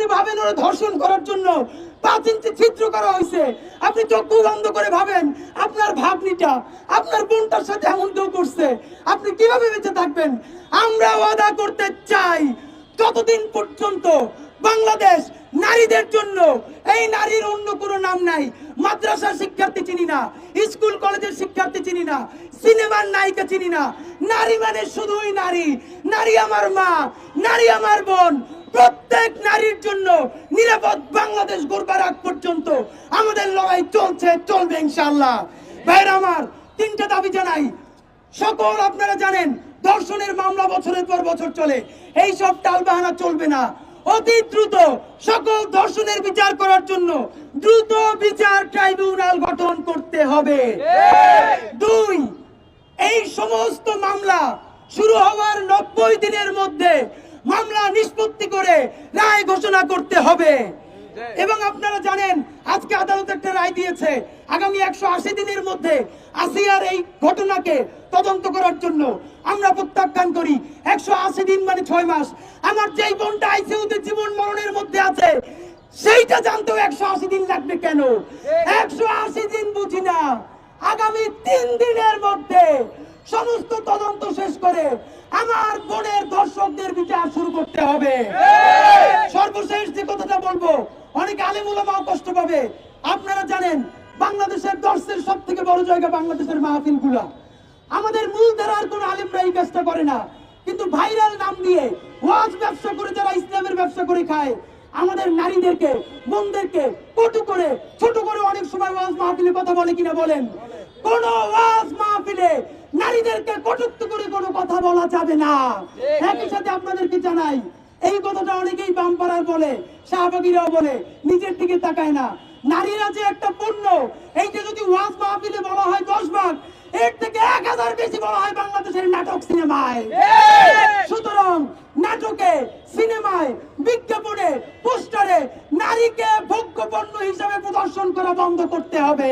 যদি ভাবেন ওরা ধর্ষণ করার জন্য 5 ইঞ্চি ছিদ্র করা হয়েছে, আপনি চক্ষু বন্ধ করে ভাবেন আপনার ভাগ্নিটা আপনার বোনটার সাথে এমন কেউ করছে, আপনি কিভাবে বেঁচে থাকবেন? আমরা ওয়াদা করতে চাই যতদিন পর্যন্ত বাংলাদেশ নারীদের জন্য, এই নারীর অন্য কোনো নাম নাই, মাদ্রাসার শিক্ষার্থী চিনি না, স্কুল কলেজের শিক্ষার্থী চিনি না, সিনেমার নায়িকা চিনি না, নারী মানে শুধুই নারী। নারী আমার মা, নারী আমার বোন। প্রত্যেক নারীর জন্য নিরাপদ বাংলাদেশ গড়বার আগ পর্যন্ত আমাদের লড়াই চলছে, চলবে ইনশাআল্লাহ। ভাইরা আমার, 3টা দাবি জানাই। সকল আপনারা জানেন ধর্ষণের মামলা বছরের পর বছর চলে, এই সব টালবাহানা চলবে না। অতি দ্রুত সকল ধর্ষণের বিচার করার জন্য দ্রুত বিচার ট্রাইব্যুনাল গঠন করতে হবে। 2, এই সমস্ত মামলা শুরু হওয়ার 90 দিনের মধ্যে মামলা নিষ্পত্তি করে রায় ঘোষণা করতে হবে। এবং আপনারা জানেন আজকে আদালত একটা রায় দিয়েছে, আগামী 180 দিনের মধ্যে আসিয়ার এই ঘটনাকে তদন্ত করার জন্য আমরা প্রত্যাখ্যান করি। 180 দিন মানে 6 মাস। আমার যেই বোনটা আইসিইউতে জীবন মরণের মধ্যে আছে, সেইটা জানতেও 180 দিন লাগবে কেন? 180 দিন বুঝি না, আগামী 3 দিনের মধ্যে সমস্ত তদন্ত শেষ করে আমার বোনের দর্শকদের বিচার শুরু করতে হবে। সর্বশেষ যে কথাটা বলবো, অনেক আলেম ওলামাও কষ্ট পাবে। আপনারা জানেন বাংলাদেশের দর্শের সব থেকে বড় জায়গা বাংলাদেশের মাহফিলগুলো। আমাদের মূল ধারার কোন আলেমরা এই কাজটা করে না, কিন্তু ভাইরাল নাম দিয়ে ওয়াজ ব্যবসা করে যারা ইসলামের ব্যবসা করে খায়, আমাদের নারীদেরকে বোনদেরকে কটু করে ছোট করে অনেক সময় ওয়াজ মাহফিলে কথা বলে কিনা বলেন? কোন ওয়াজ মাহফিলে নারীদেরকে কটূক্ত করে কোনো কথা বলা যাবে না। একই সাথে আপনাদেরকে জানাই, এই কথাটা অনেকেই বামপাড়ার বলে, শাহবাগীরাও বলে, নিজের দিকে তাকায় না। নারীরা যে একটা পণ্য, এইটা যদি ওয়াজ মাহফিলে বলা হয় 10 ভাগ, এর থেকে 1000 বেশি বলা হয় বাংলাদেশের নাটক সিনেমায়। সুতরাং নাটকে, সিনেমায়, বিজ্ঞাপনে, পোস্টারে নারীকে ভোগ্য পণ্য হিসাবে প্রদর্শন করা বন্ধ করতে হবে।